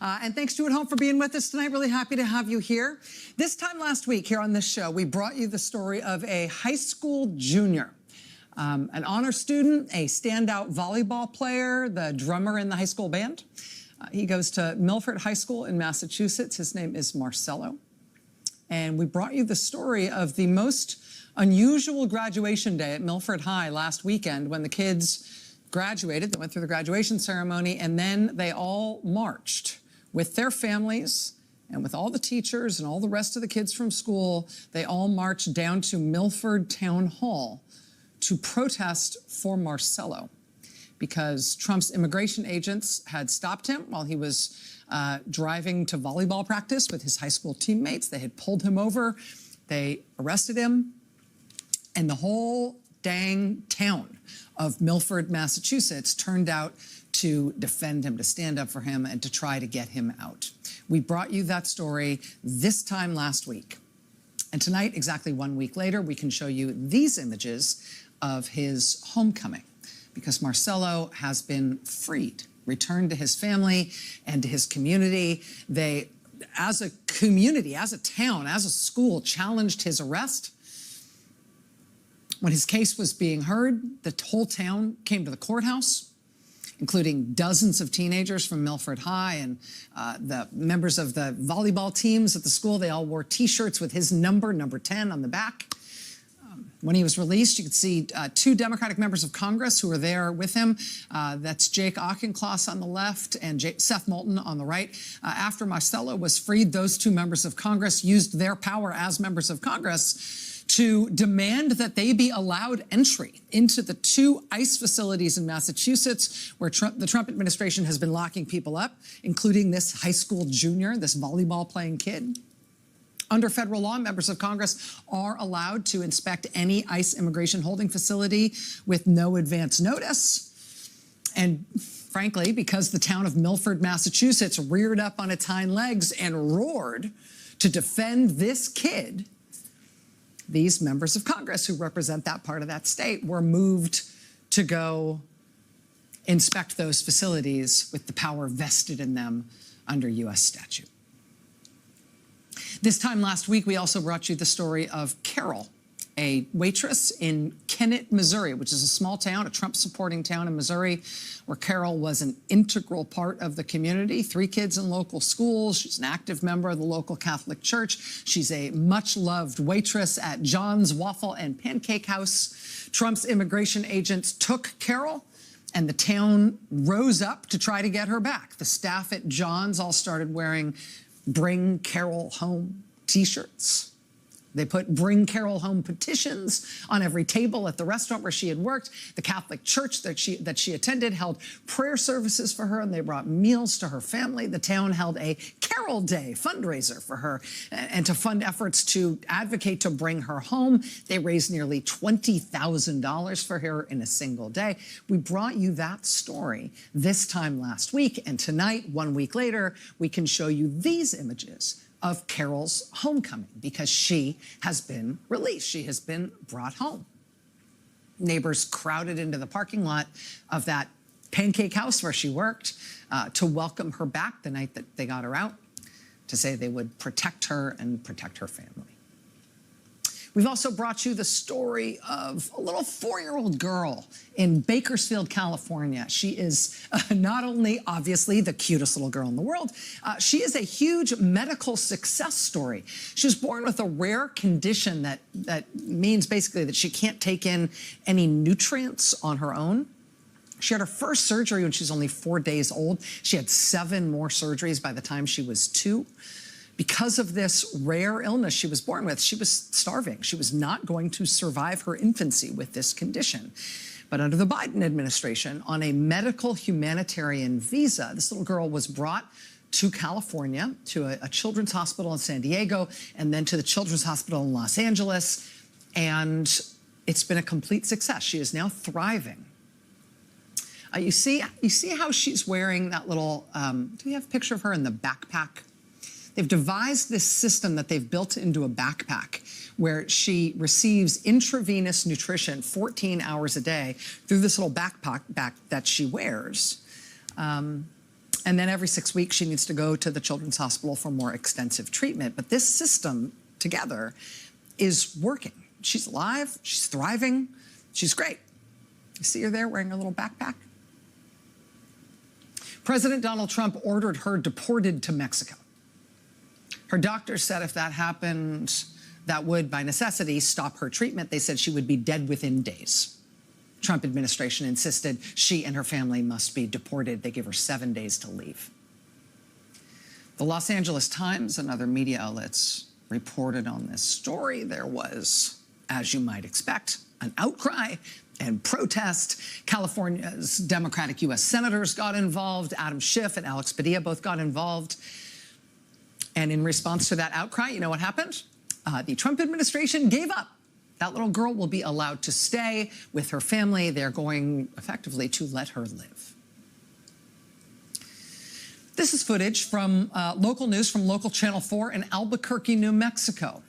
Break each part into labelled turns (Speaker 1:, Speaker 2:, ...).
Speaker 1: And thanks to at home for being with us tonight. Really happy to have you here. This time last week here on this show, we brought you the story of a high school junior, an honor student, a standout volleyball player, the drummer in the high school band. He goes to Milford High School in Massachusetts. His name is Marcello. And we brought you the story of the most unusual graduation day at Milford High last weekend when the kids graduated. They went through the graduation ceremony, and then they all marched with their families and with all the teachers and all the rest of the kids from school. They all marched down to Milford Town Hall to protest for Marcello because Trump's immigration agents had stopped him while he was driving to volleyball practice with his high school teammates. They had pulled him over. They arrested him. And the whole dang town of Milford, Massachusetts, turned out to defend him, to stand up for him, and to try to get him out. We brought you that story this time last week. And tonight, exactly 1 week later, we can show you these images of his homecoming, because Marcello has been freed, returned to his family and to his community. They, as a community, as a town, as a school, challenged his arrest. When his case was being heard, the whole town came to the courthouse, including dozens of teenagers from Milford High and the members of the volleyball teams at the school. They all wore T-shirts with his number 10, on the back. When he was released, you could see two Democratic members of Congress who were there with him. That's Jake Auchincloss on the left and Seth Moulton on the right. After Marcello was freed, those two members of Congress used their power as members of Congress to demand that they be allowed entry into the two ICE facilities in Massachusetts where the Trump administration has been locking people up, including this high school junior, this volleyball playing kid. Under federal law, members of Congress are allowed to inspect any ICE immigration holding facility with no advance notice. And frankly, because the town of Milford, Massachusetts reared up on its hind legs and roared to defend this kid, these members of Congress who represent that part of that state were moved to go inspect those facilities with the power vested in them under U.S. statute. This time last week, we also brought you the story of Carol, a waitress in Kennett, Missouri, which is a small town, a Trump-supporting town in Missouri, where Carol was an integral part of the community. 3 kids in local schools. She's an active member of the local Catholic Church. She's a much-loved waitress at John's Waffle and Pancake House. Trump's immigration agents took Carol, and the town rose up to try to get her back. The staff at John's all started wearing Bring Carol Home T-shirts. They put Bring Carol Home petitions on every table at the restaurant where she had worked. The Catholic church that she attended held prayer services for her, and they brought meals to her family. The town held a Carol Day fundraiser for her and to fund efforts to advocate to bring her home. They raised nearly $20,000 for her in a single day. We brought you that story this time last week, and tonight, 1 week later, we can show you these images of Carol's homecoming because she has been released. She has been brought home. Neighbors crowded into the parking lot of that pancake house where she worked to welcome her back the night that they got her out, to say they would protect her and protect her family. We've also brought you the story of a little 4-year-old girl in Bakersfield, California. She is not only, obviously, the cutest little girl in the world, she is a huge medical success story. She was born with a rare condition that means basically that she can't take in any nutrients on her own. She had her first surgery when she was only 4 days old. She had 7 more surgeries by the time she was 2. Because of this rare illness she was born with, she was starving. She was not going to survive her infancy with this condition. But under the Biden administration, on a medical humanitarian visa, this little girl was brought to California, to a children's hospital in San Diego, and then to the children's hospital in Los Angeles. And it's been a complete success. She is now thriving. You see how she's wearing that little, do we have a picture of her in the backpack? They've devised this system that they've built into a backpack where she receives intravenous nutrition 14 hours a day through this little backpack that she wears. And then every 6 weeks, she needs to go to the Children's Hospital for more extensive treatment. But this system together is working. She's alive, she's thriving, she's great. You see her there wearing her little backpack? President Donald Trump ordered her deported to Mexico. Her doctors said if that happened, that would, by necessity, stop her treatment. They said she would be dead within days. Trump administration insisted she and her family must be deported. They give her 7 days to leave. The Los Angeles Times and other media outlets reported on this story. There was, as you might expect, an outcry and protest. California's Democratic U.S. senators got involved. Adam Schiff and Alex Padilla both got involved. And in response to that outcry, you know what happened? The Trump administration gave up. That little girl will be allowed to stay with her family. They're going effectively to let her live. This is footage from local news from local Channel 4 in Albuquerque, New Mexico.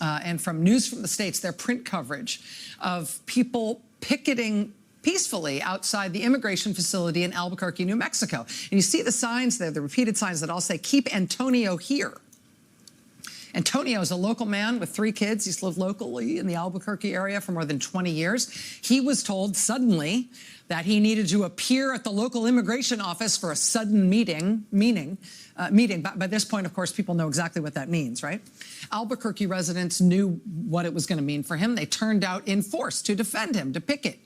Speaker 1: And from News from the States, their print coverage of people picketing peacefully outside the immigration facility in Albuquerque, New Mexico. And you see the signs there, the repeated signs that all say, "Keep Antonio here." Antonio is a local man with 3 kids. He's lived locally in the Albuquerque area for more than 20 years. He was told suddenly that he needed to appear at the local immigration office for a sudden meeting. By this point, of course, people know exactly what that means, right? Albuquerque residents knew what it was going to mean for him. They turned out in force to defend him, to picket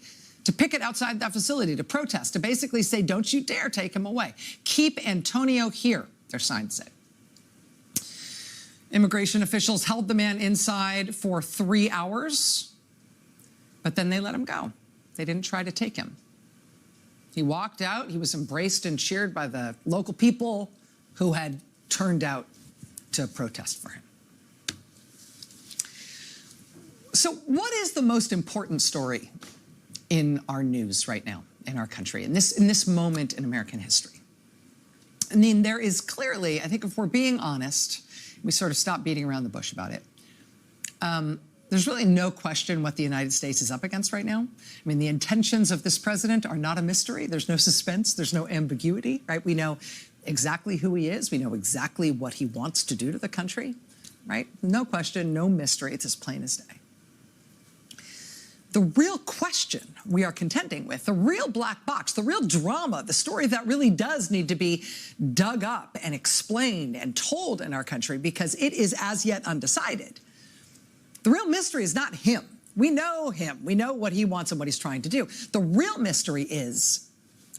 Speaker 1: outside that facility, to protest, to basically say, don't you dare take him away. Keep Antonio here, their signs said. Immigration officials held the man inside for 3 hours, but then they let him go. They didn't try to take him. He walked out. He was embraced and cheered by the local people who had turned out to protest for him. So what is the most important story in our news right now, in our country, in this moment in American history? I mean, there is clearly, I think if we're being honest, we sort of stop beating around the bush about it. There's really no question what the United States is up against right now. I mean, the intentions of this president are not a mystery. There's no suspense. There's no ambiguity, right? We know exactly who he is. We know exactly what he wants to do to the country, right? No question, no mystery. It's as plain as day. The real question we are contending with, the real black box, the real drama, the story that really does need to be dug up and explained and told in our country because it is as yet undecided. The real mystery is not him. We know him. We know what he wants and what he's trying to do. The real mystery is,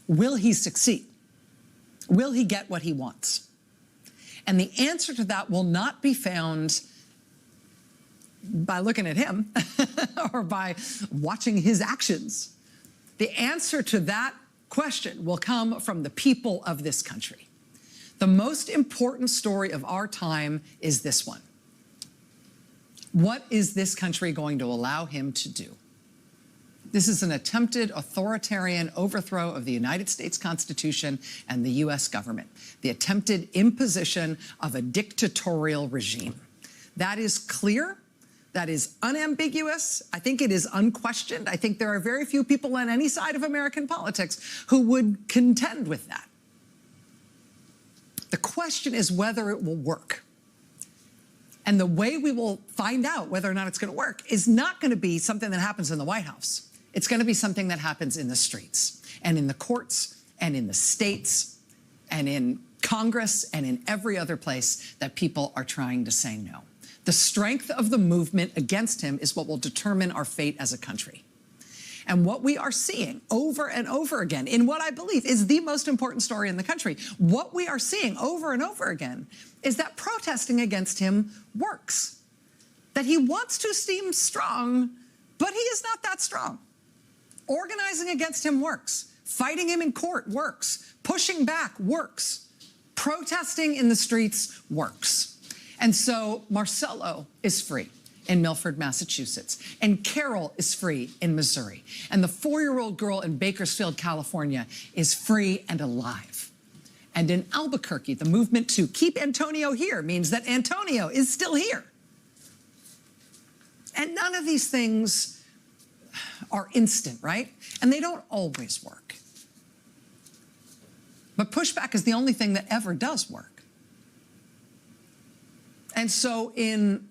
Speaker 1: will he succeed? Will he get what he wants? And the answer to that will not be found by looking at him or by watching his actions. The answer to that question will come from the people of this country. The most important story of our time is this one. What is this country going to allow him to do? This is an attempted authoritarian overthrow of the United States Constitution and the U.S. government, the attempted imposition of a dictatorial regime. That is clear. That is unambiguous. I think it is unquestioned. I think there are very few people on any side of American politics who would contend with that. The question is whether it will work. And the way we will find out whether or not it's going to work is not going to be something that happens in the White House. It's going to be something that happens in the streets and in the courts and in the states and in Congress and in every other place that people are trying to say no. The strength of the movement against him is what will determine our fate as a country. And what we are seeing over and over again in what I believe is the most important story in the country, what we are seeing over and over again is that protesting against him works. That he wants to seem strong, but he is not that strong. Organizing against him works. Fighting him in court works. Pushing back works. Protesting in the streets works. And so Marcelo is free in Milford, Massachusetts. And Carol is free in Missouri. And the 4-year-old girl in Bakersfield, California is free and alive. And in Albuquerque, the movement to keep Antonio here means that Antonio is still here. And none of these things are instant, right? And they don't always work. But pushback is the only thing that ever does work. And so in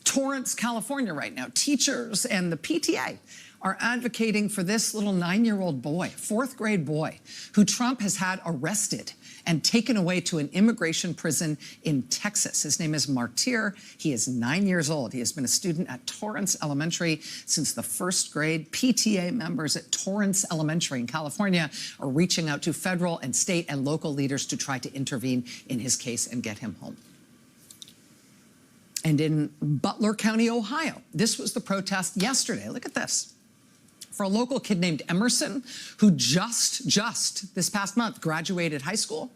Speaker 1: Torrance, California right now, teachers and the PTA are advocating for this little 9-year-old boy, 4th grade boy, who Trump has had arrested and taken away to an immigration prison in Texas. His name is Martyr. He is 9 years old. He has been a student at Torrance Elementary since the 1st grade. PTA members at Torrance Elementary in California are reaching out to federal and state and local leaders to try to intervene in his case and get him home. And in Butler County, Ohio, this was the protest yesterday. Look at this. For a local kid named Emerson, who just this past month graduated high school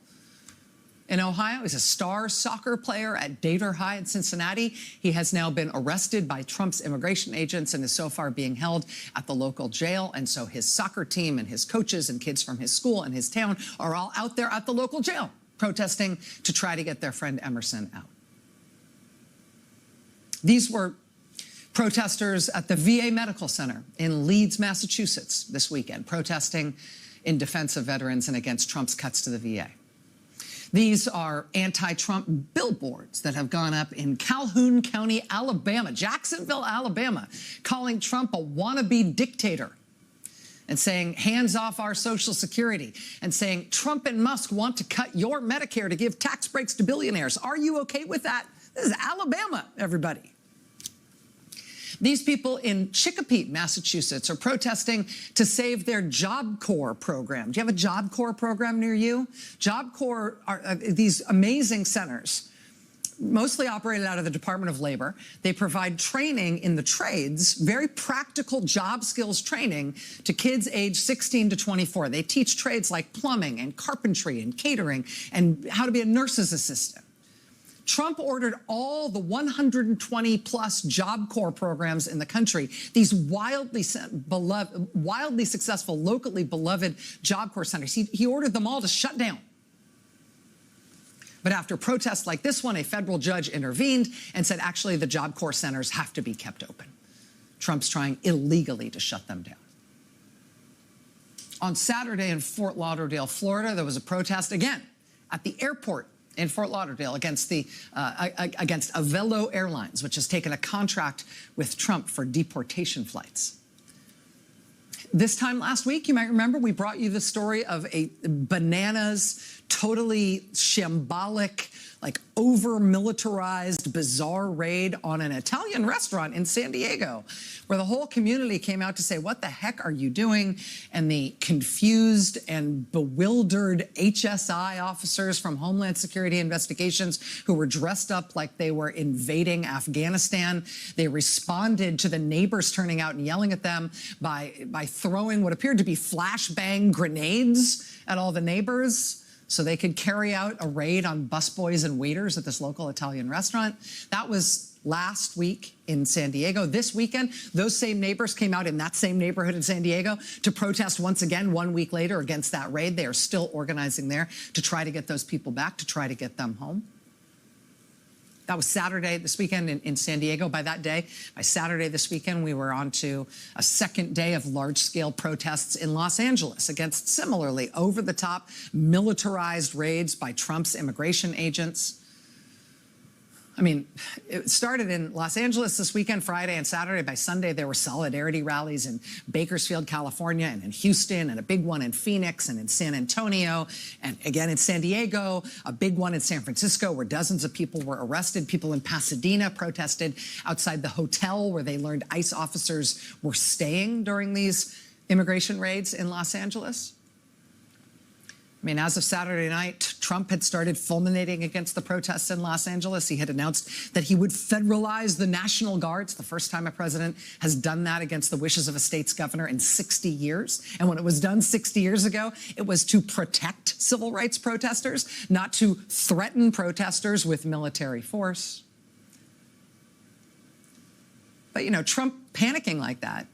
Speaker 1: in Ohio. He's a star soccer player at Dater High in Cincinnati. He has now been arrested by Trump's immigration agents and is so far being held at the local jail. And so his soccer team and his coaches and kids from his school and his town are all out there at the local jail protesting to try to get their friend Emerson out. These were protesters at the VA Medical Center in Leeds, Massachusetts this weekend, protesting in defense of veterans and against Trump's cuts to the VA. These are anti-Trump billboards that have gone up in Calhoun County, Alabama, Jacksonville, Alabama, calling Trump a wannabe dictator and saying, hands off our Social Security, and saying, Trump and Musk want to cut your Medicare to give tax breaks to billionaires. Are you okay with that? This is Alabama, everybody. These people in Chicopee, Massachusetts, are protesting to save their Job Corps program. Do you have a Job Corps program near you? Job Corps are these amazing centers, mostly operated out of the Department of Labor. They provide training in the trades, very practical job skills training to kids aged 16 to 24. They teach trades like plumbing and carpentry and catering and how to be a nurse's assistant. Trump ordered all the 120-plus Job Corps programs in the country, these wildly successful, locally beloved Job Corps centers. He ordered them all to shut down. But after protests like this one, a federal judge intervened and said, actually, the Job Corps centers have to be kept open. Trump's trying illegally to shut them down. On Saturday in Fort Lauderdale, Florida, there was a protest again at the airport in Fort Lauderdale against Avelo Airlines, which has taken a contract with Trump for deportation flights. This time last week, you might remember, we brought you the story of a bananas, totally shambolic, like over-militarized, bizarre raid on an Italian restaurant in San Diego, where the whole community came out to say, what the heck are you doing? And the confused and bewildered HSI officers from Homeland Security Investigations, who were dressed up like they were invading Afghanistan, they responded to the neighbors turning out and yelling at them by throwing what appeared to be flashbang grenades at all the neighbors, so they could carry out a raid on busboys and waiters at this local Italian restaurant. That was last week in San Diego. This weekend, those same neighbors came out in that same neighborhood in San Diego to protest once again 1 week later against that raid. They are still organizing there to try to get those people back, to try to get them home. That was Saturday this weekend in San Diego. By Saturday this weekend, we were on to a second day of large-scale protests in Los Angeles against similarly over-the-top militarized raids by Trump's immigration agents. I mean, it started in Los Angeles this weekend, Friday and Saturday. By Sunday, there were solidarity rallies in Bakersfield, California, and in Houston, and a big one in Phoenix and in San Antonio, and again in San Diego, a big one in San Francisco where dozens of people were arrested. People in Pasadena protested outside the hotel where they learned ICE officers were staying during these immigration raids in Los Angeles. I mean, as of Saturday night, Trump had started fulminating against the protests in Los Angeles. He had announced that he would federalize the National Guard. It's the first time a president has done that against the wishes of a state's governor in 60 years. And when it was done 60 years ago, it was to protect civil rights protesters, not to threaten protesters with military force. But, you know, Trump panicking like that,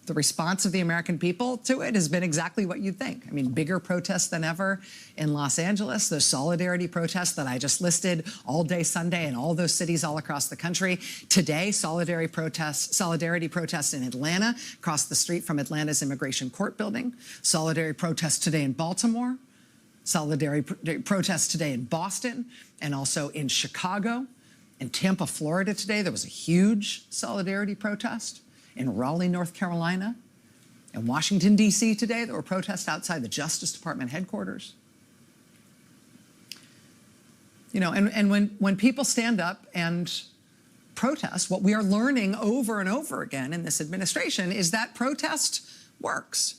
Speaker 1: the response of the American people to it has been exactly what you'd think. I mean, bigger protests than ever in Los Angeles, those solidarity protests that I just listed all day Sunday in all those cities all across the country. Today, solidarity protests in Atlanta, across the street from Atlanta's Immigration Court building. Solidarity protests today in Baltimore. Solidarity protests today in Boston and also in Chicago. In Tampa, Florida today, there was a huge solidarity protest. In Raleigh, North Carolina. In Washington, D.C. today, there were protests outside the Justice Department headquarters. You know, and when people stand up and protest, what we are learning over and over again in this administration is that protest works.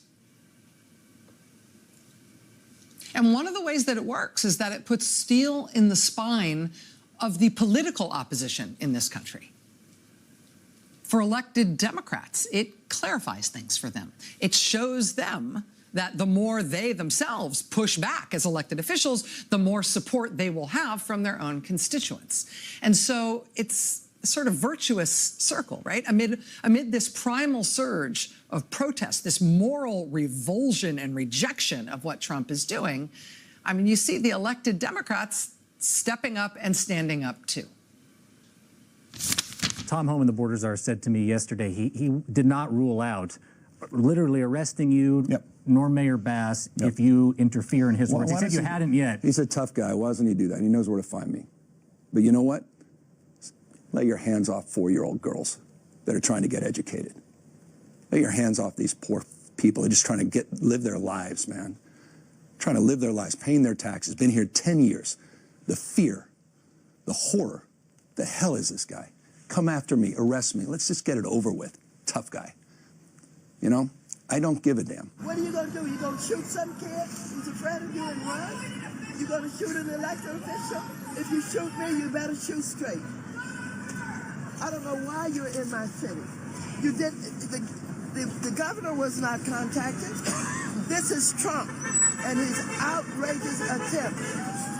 Speaker 1: And one of the ways that it works is that it puts steel in the spine of the political opposition in this country. For elected Democrats, it clarifies things for them. It shows them that the more they themselves push back as elected officials, the more support they will have from their own constituents. And so it's a sort of virtuous circle, right? Amid this primal surge of protest, this moral revulsion and rejection of what Trump is doing, I mean, you see the elected Democrats stepping up and standing up too.
Speaker 2: Tom Homan, the border czar, said to me yesterday he did not rule out literally arresting you, nor Mayor Bass, if you interfere in his words. He said you hadn't yet.
Speaker 3: He's a tough guy. Why doesn't he do that? He knows where to find me. But you know what? Let your hands off 4-year-old girls that are trying to get educated. Let your hands off these poor people who are just trying to live their lives, man. Trying to live their lives, paying their taxes, been here 10 years. The fear, the horror, the hell is this guy? Come after me, arrest me. Let's just get it over with. Tough guy. You know, I don't give a damn.
Speaker 4: What are you going to do? You going to shoot some kid who's afraid of you and run? You going to shoot an elected official? If you shoot me, you better shoot straight. I don't know why you're in my city. You did. The governor was not contacted. This is Trump and his outrageous attempt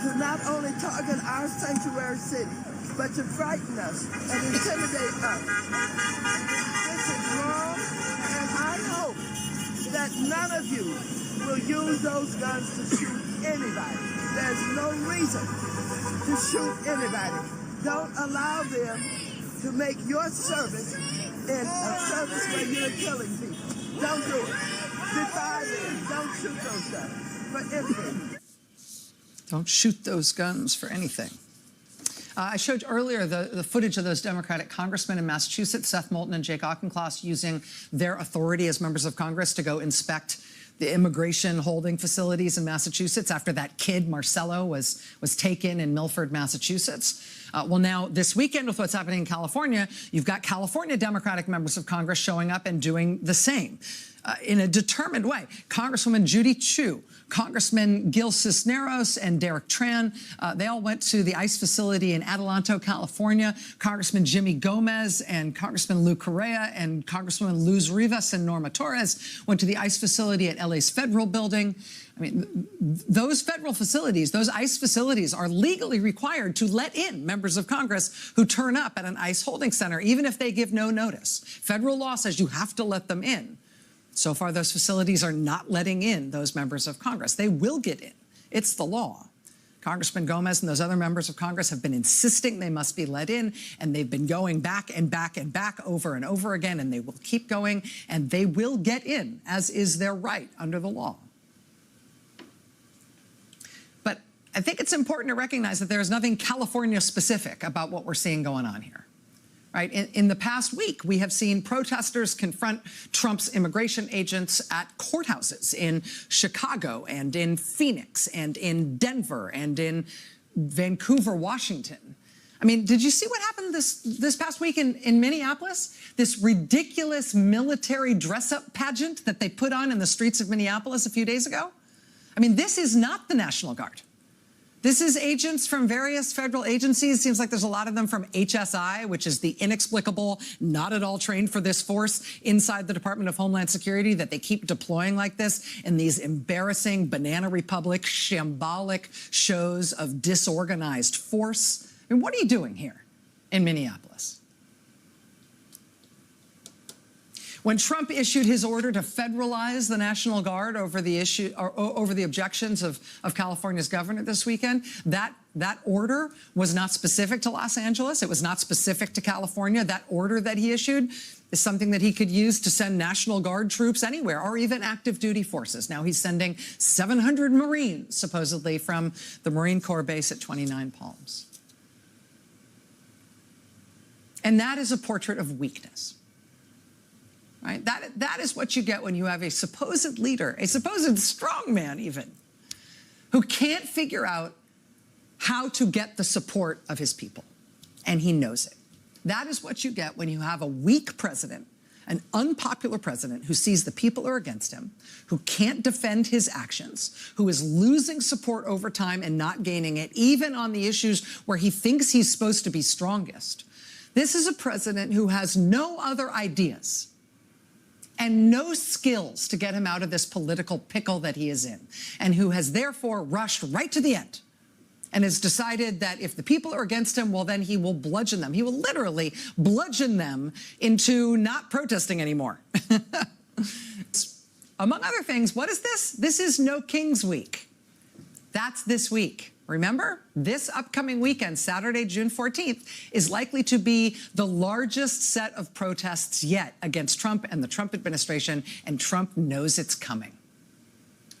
Speaker 4: to not only target our sanctuary city, but to frighten us and intimidate us. This is wrong, and I hope that none of you will use those guns to shoot anybody. There's no reason to shoot anybody. Don't allow them to make your service in a service where you're killing people. Don't do it. Defy them. Don't shoot those guns for anything.
Speaker 1: Don't shoot those guns for anything. I showed earlier the footage of those Democratic congressmen in Massachusetts, Seth Moulton and Jake Auchincloss, using their authority as members of Congress to go inspect the immigration holding facilities in Massachusetts after that kid, Marcello, was taken in Milford, Massachusetts. Well, now, this weekend, with what's happening in California, you've got California Democratic members of Congress showing up and doing the same in a determined way. Congresswoman Judy Chu, Congressman Gil Cisneros and Derek Tran, they all went to the ICE facility in Adelanto, California. Congressman Jimmy Gomez and Congressman Lou Correa and Congresswoman Luz Rivas and Norma Torres went to the ICE facility at LA's Federal Building. I mean, those federal facilities, those ICE facilities are legally required to let in members of Congress who turn up at an ICE holding center, even if they give no notice. Federal law says you have to let them in. So far, those facilities are not letting in those members of Congress. They will get in. It's the law. Congressman Gomez and those other members of Congress have been insisting they must be let in, and they've been going back and back and back over and over again, and they will keep going, and they will get in, as is their right under the law. But I think it's important to recognize that there is nothing California-specific about what we're seeing going on here. Right? In the past week, we have seen protesters confront Trump's immigration agents at courthouses in Chicago and in Phoenix and in Denver and in Vancouver, Washington. I mean, did you see what happened this past week in Minneapolis? This ridiculous military dress-up pageant that they put on in the streets of Minneapolis a few days ago? I mean, this is not the National Guard. This is agents from various federal agencies. Seems like there's a lot of them from HSI, which is the inexplicable, not at all trained for this force inside the Department of Homeland Security that they keep deploying like this in these embarrassing Banana Republic, shambolic shows of disorganized force. I mean, what are you doing here in Minneapolis? When Trump issued his order to federalize the National Guard over the issue, or over the objections of California's governor this weekend, that order was not specific to Los Angeles. It was not specific to California. That order that he issued is something that he could use to send National Guard troops anywhere, or even active duty forces. Now he's sending 700 Marines, supposedly, from the Marine Corps base at 29 Palms. And that is a portrait of weakness. Right? That is what you get when you have a supposed leader, a supposed strong man even, who can't figure out how to get the support of his people. And he knows it. That is what you get when you have a weak president, an unpopular president who sees the people are against him, who can't defend his actions, who is losing support over time and not gaining it, even on the issues where he thinks he's supposed to be strongest. This is a president who has no other ideas and no skills to get him out of this political pickle that he is in, and who has therefore rushed right to the end and has decided that if the people are against him, well, then he will bludgeon them. He will literally bludgeon them into not protesting anymore. Among other things, what is this? This is No Kings Week. That's this week. Remember, this upcoming weekend, Saturday, June 14th, is likely to be the largest set of protests yet against Trump and the Trump administration, and Trump knows it's coming.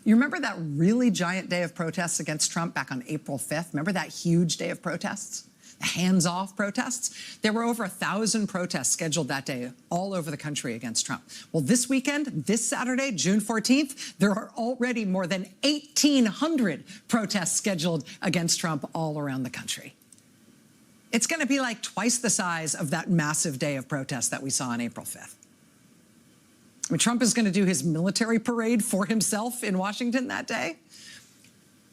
Speaker 1: You remember that really giant day of protests against Trump back on April 5th? Remember that huge day of protests? The hands-off protests? There were over 1,000 protests scheduled that day all over the country against Trump. Well, this weekend, this Saturday, June 14th, there are already more than 1,800 protests scheduled against Trump all around the country. It's going to be like twice the size of that massive day of protests that we saw on April 5th. I mean, Trump is going to do his military parade for himself in Washington that day.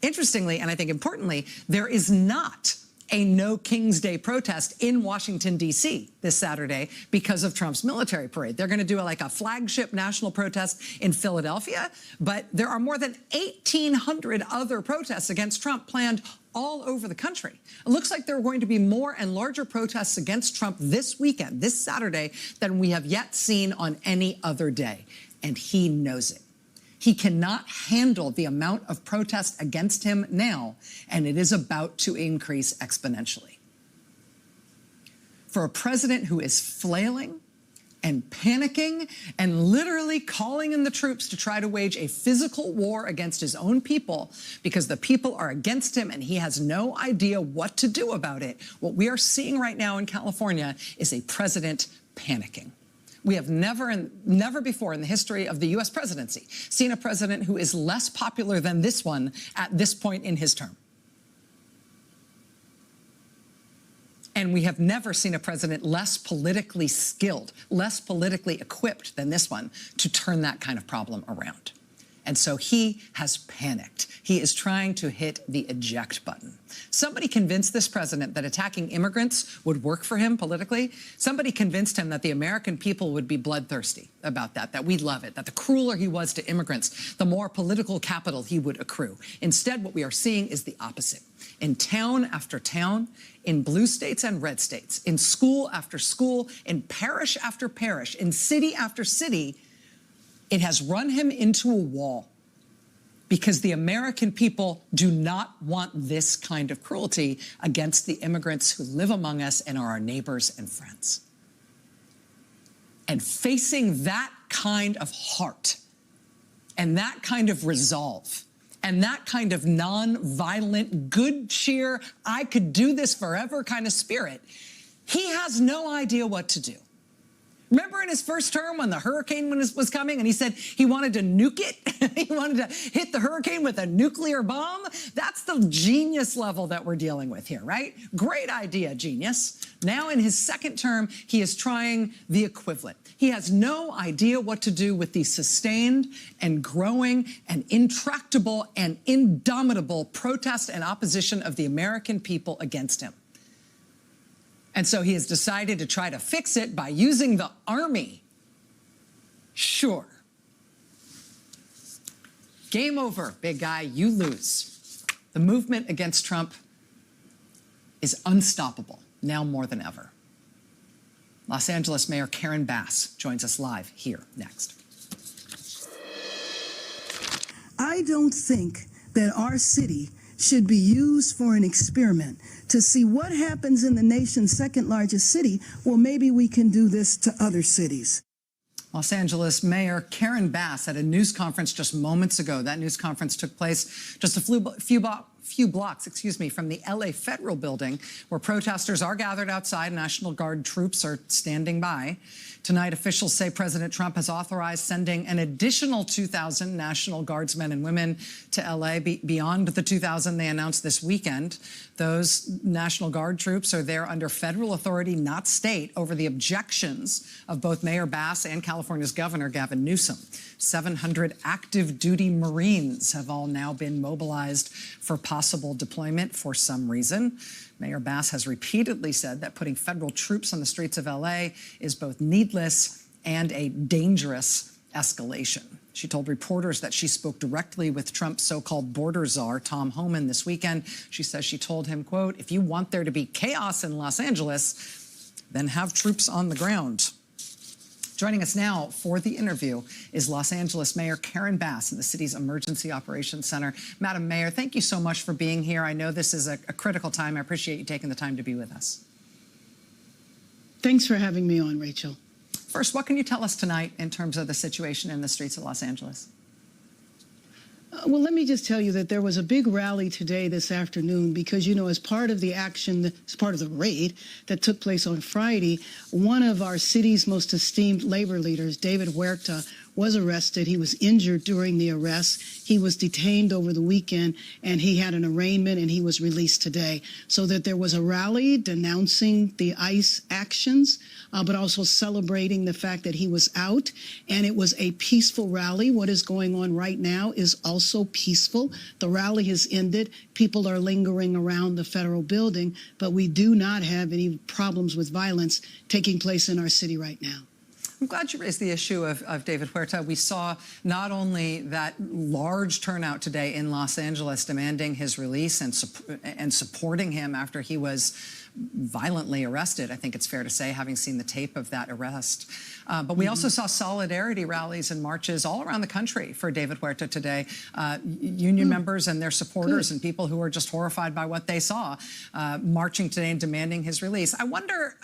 Speaker 1: Interestingly, and I think importantly, there is not a No King's Day protest in Washington, D.C. this Saturday because of Trump's military parade. They're going to do like a flagship national protest in Philadelphia, but there are more than 1,800 other protests against Trump planned all over the country. It looks like there are going to be more and larger protests against Trump this weekend, this Saturday, than we have yet seen on any other day. And he knows it. He cannot handle the amount of protest against him now, and it is about to increase exponentially. For a president who is flailing and panicking and literally calling in the troops to try to wage a physical war against his own people because the people are against him and he has no idea what to do about it, what we are seeing right now in California is a president panicking. We have never before in the history of the U.S. presidency seen a president who is less popular than this one at this point in his term. And we have never seen a president less politically skilled, less politically equipped than this one to turn that kind of problem around. And so he has panicked. He is trying to hit the eject button. Somebody convinced this president that attacking immigrants would work for him politically. Somebody convinced him that the American people would be bloodthirsty about that we'd love it, that the crueler he was to immigrants, the more political capital he would accrue. Instead, what we are seeing is the opposite. In town after town, in blue states and red states, in school after school, in parish after parish, in city after city, it has run him into a wall because the American people do not want this kind of cruelty against the immigrants who live among us and are our neighbors and friends. And facing that kind of heart and that kind of resolve and that kind of non-violent, good cheer, I could do this forever kind of spirit, he has no idea what to do. Remember in his first term when the hurricane was coming and he said he wanted to nuke it? He wanted to hit the hurricane with a nuclear bomb? That's the genius level that we're dealing with here, right? Great idea, genius. Now in his second term, he is trying the equivalent. He has no idea what to do with the sustained and growing and intractable and indomitable protest and opposition of the American people against him. And so he has decided to try to fix it by using the army. Sure. Game over, big guy, you lose. The movement against Trump is unstoppable, now more than ever. Los Angeles Mayor Karen Bass joins us live here next.
Speaker 5: I don't think that our city should be used for an experiment to see what happens in the nation's second largest city. Well, maybe we can do this to other cities.
Speaker 1: Los Angeles Mayor Karen Bass at a news conference just moments ago. That news conference took place just a few blocks, from the LA Federal Building, where protesters are gathered outside. National Guard troops are standing by. Tonight, officials say President Trump has authorized sending an additional 2,000 National Guardsmen and women to LA beyond the 2,000 they announced this weekend. Those National Guard troops are there under federal authority, not state, over the objections of both Mayor Bass and California's Governor Gavin Newsom. 700 active duty Marines have all now been mobilized for possible deployment for some reason. Mayor Bass has repeatedly said that putting federal troops on the streets of LA is both needless and a dangerous escalation. She told reporters that she spoke directly with Trump's so-called border czar, Tom Homan, this weekend. She says she told him, quote, "If you want there to be chaos in Los Angeles, then have troops on the ground." Joining us now for the interview is Los Angeles Mayor Karen Bass in the city's Emergency Operations Center. Madam Mayor, thank you so much for being here. I know this is a critical time. I appreciate you taking the time to be with us.
Speaker 5: Thanks for having me on, Rachel.
Speaker 1: First, what can you tell us tonight in terms of the situation in the streets of Los Angeles?
Speaker 5: Well, let me just tell you that there was a big rally today, this afternoon, because, you know, as part of the action, as part of the raid that took place on Friday, one of our city's most esteemed labor leaders, David Huerta, was arrested. He was injured during the arrest. He was detained over the weekend, and he had an arraignment, and he was released today. So that there was a rally denouncing the ICE actions, but also celebrating the fact that he was out, and it was a peaceful rally. What is going on right now is also peaceful. The rally has ended. People are lingering around the federal building, but we do not have any problems with violence taking place in our city right now.
Speaker 1: I'm glad you raised the issue of David Huerta. We saw not only that large turnout today in Los Angeles demanding his release and supporting him after he was violently arrested, I think it's fair to say, having seen the tape of that arrest. But we also saw solidarity rallies and marches all around the country for David Huerta today. Union members and their supporters and people who are just horrified by what they saw marching today and demanding his release. I wonder,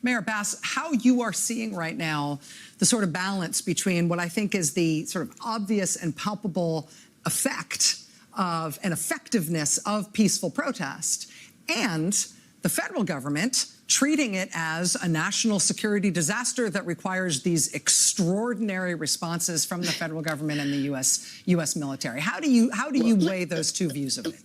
Speaker 1: Mayor Bass, how you are seeing right now the sort of balance between what I think is the sort of obvious and palpable effect of and effectiveness of peaceful protest and the federal government treating it as a national security disaster that requires these extraordinary responses from the federal government and the U.S. military. How do you weigh those two views of it?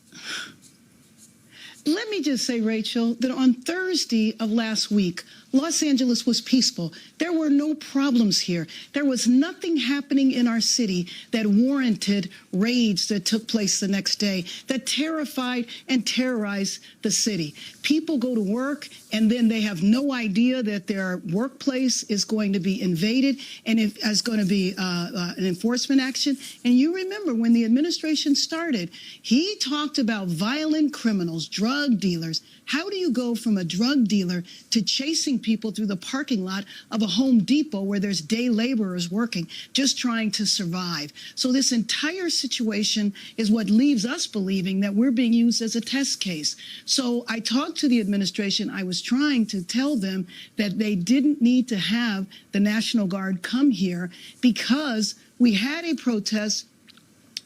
Speaker 5: Let me just say, Rachel, that on Thursday of last week, Los Angeles was peaceful. There were no problems here. There was nothing happening in our city that warranted raids that took place the next day, that terrified and terrorized the city. People go to work, and then they have no idea that their workplace is going to be invaded and is going to be an enforcement action. And you remember when the administration started, he talked about violent criminals, drug dealers. How do you go from a drug dealer to chasing people through the parking lot of a Home Depot where there's day laborers working, just trying to survive? So this entire situation is what leaves us believing that we're being used as a test case. So I talked to the administration. I was trying to tell them that they didn't need to have the National Guard come here because we had a protest.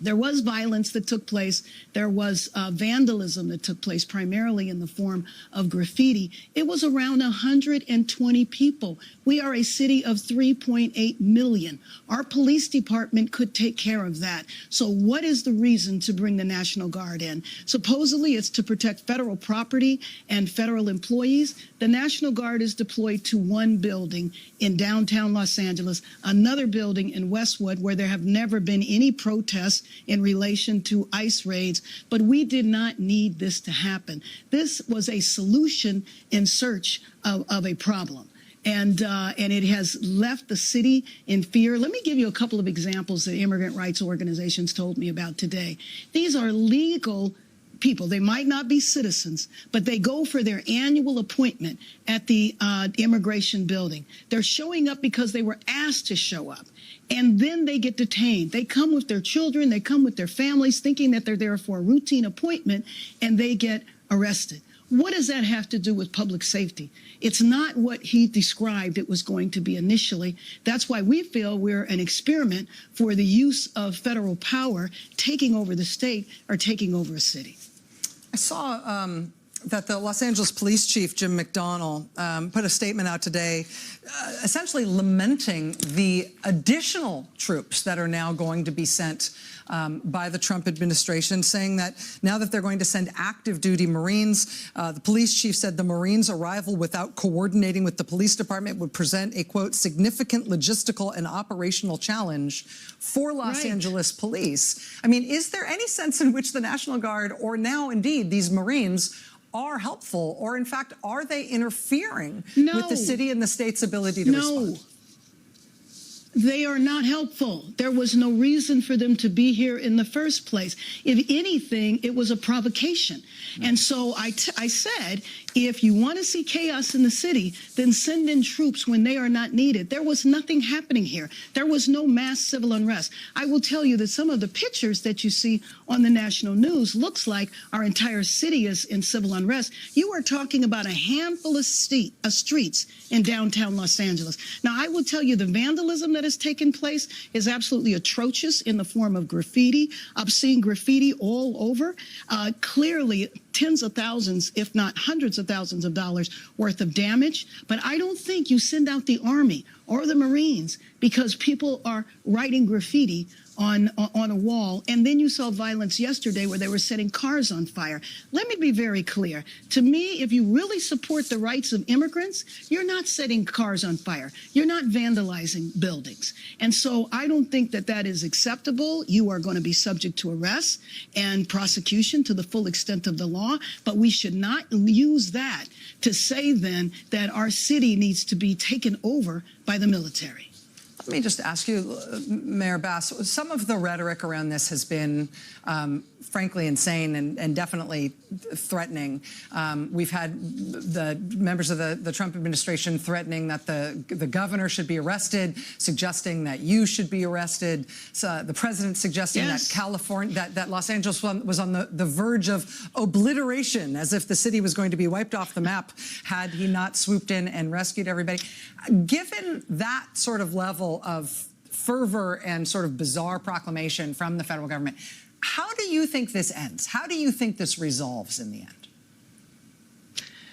Speaker 5: There was violence that took place. There was vandalism that took place, primarily in the form of graffiti. It was around 120 people. We are a city of 3.8 million. Our police department could take care of that. So what is the reason to bring the National Guard in? Supposedly, it's to protect federal property and federal employees. The National Guard is deployed to one building in downtown Los Angeles, another building in Westwood, where there have never been any protests in relation to ICE raids, but we did not need this to happen. This was a solution in search of a problem. And it has left the city in fear. Let me give you a couple of examples that immigrant rights organizations told me about today. These are legal people. They might not be citizens, but they go for their annual appointment at the immigration building. They're showing up because they were asked to show up. And then they get detained. They come with their children, they come with their families, thinking that they're there for a routine appointment, and they get arrested. What does that have to do with public safety? It's not what he described it was going to be initially. That's why we feel we're an experiment for the use of federal power taking over the state or taking over a city.
Speaker 1: I saw that the Los Angeles police chief, Jim McDonnell, put a statement out today essentially lamenting the additional troops that are now going to be sent by the Trump administration, saying that now that they're going to send active duty Marines, the police chief said the Marines' arrival without coordinating with the police department would present a, quote, significant logistical and operational challenge for Los Angeles police. I mean, is there any sense in which the National Guard, or now indeed these Marines, are helpful, or in fact, are they interfering with the city and the state's ability to respond?
Speaker 5: They are not helpful. There was no reason for them to be here in the first place. If anything, it was a provocation. And so I said, if you want to see chaos in the city, then send in troops when they are not needed. There was nothing happening here. There was no mass civil unrest. I will tell you that some of the pictures that you see on the national news looks like our entire city is in civil unrest. You are talking about a handful of streets in downtown Los Angeles. Now, I will tell you the vandalism that has taken place is absolutely atrocious in the form of graffiti, obscene graffiti all over. Clearly, tens of thousands, if not hundreds of thousands of dollars worth of damage. But I don't think you send out the Army or the Marines because people are writing graffiti on a wall. And then you saw violence yesterday where they were setting cars on fire. Let me be very clear. To me, if you really support the rights of immigrants, you're not setting cars on fire. You're not vandalizing buildings. And so I don't think that that is acceptable. You are going to be subject to arrest and prosecution to the full extent of the law. But we should not use that to say then that our city needs to be taken over by the military.
Speaker 1: Let me just ask you, Mayor Bass, some of the rhetoric around this has been frankly insane and definitely threatening. We've had the members of the Trump administration threatening that the governor should be arrested, suggesting that you should be arrested. So the president suggesting that California, that Los Angeles was on the verge of obliteration, as if the city was going to be wiped off the map had he not swooped in and rescued everybody. Given that sort of level of fervor and sort of bizarre proclamation from the federal government, how do you think this ends? How do you think this resolves in the end?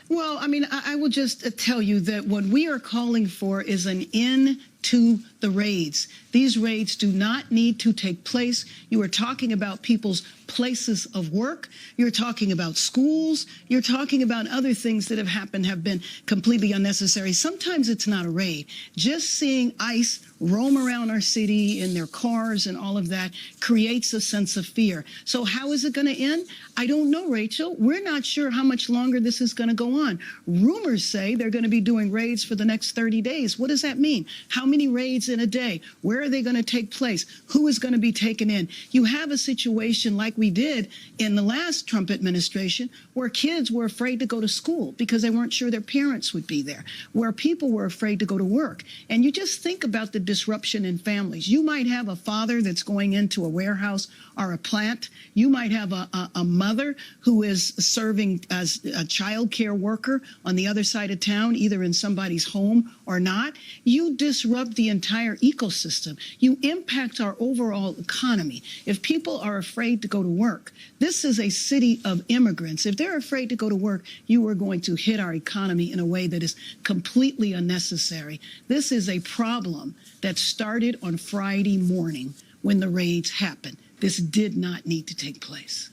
Speaker 5: Well, I mean, I will just tell you that what we are calling for is an end to the raids. These raids do not need to take place. You are talking about people's places of work. You're talking about schools. You're talking about other things that have happened have been completely unnecessary. Sometimes it's not a raid. Just seeing ICE roam around our city in their cars and all of that creates a sense of fear. So how is it going to end? I don't know, Rachel. We're not sure how much longer this is going to go on. Rumors say they're going to be doing raids for the next 30 days. What does that mean? How many raids in a day? Where are they going to take place? Who is going to be taken in? You have a situation like we did in the last Trump administration where kids were afraid to go to school because they weren't sure their parents would be there, where people were afraid to go to work. And you just think about the disruption in families. You might have a father that's going into a warehouse or a plant. You might have a mother who is serving as a child care worker on the other side of town, either in somebody's home or not. You disrupt the entire ecosystem. You impact our overall economy. If people are afraid to go to work, this is a city of immigrants. If they're afraid to go to work, you are going to hit our economy in a way that is completely unnecessary. This is a problem that started on Friday morning when the raids happened. This did not need to take place.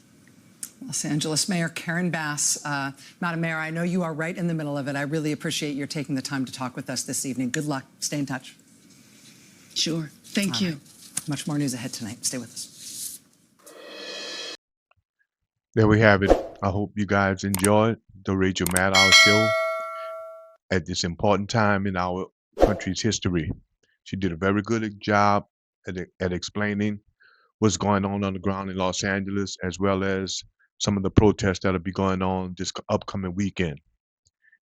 Speaker 1: Los Angeles Mayor Karen Bass. Madam Mayor, I know you are right in the middle of it. I really appreciate your taking the time to talk with us this evening. Good luck. Stay in touch.
Speaker 5: Sure. Thank you.
Speaker 1: Right. Much more news ahead tonight. Stay with us.
Speaker 6: There we have it. I hope you guys enjoyed the Rachel Maddow show at this important time in our country's history. She did a very good job at explaining what's going on the ground in Los Angeles, as well as some of the protests that'll be going on this upcoming weekend,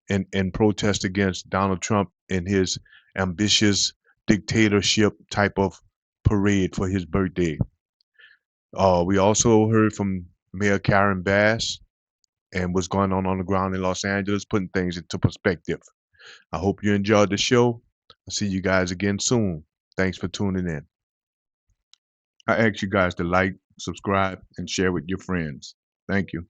Speaker 6: and protest against Donald Trump and his ambitious dictatorship type of parade for his birthday. We also heard from Mayor Karen Bass and what's going on the ground in Los Angeles, putting things into perspective. I hope you enjoyed the show. I'll see you guys again soon. Thanks for tuning in. I ask you guys to like, subscribe, and share with your friends. Thank you.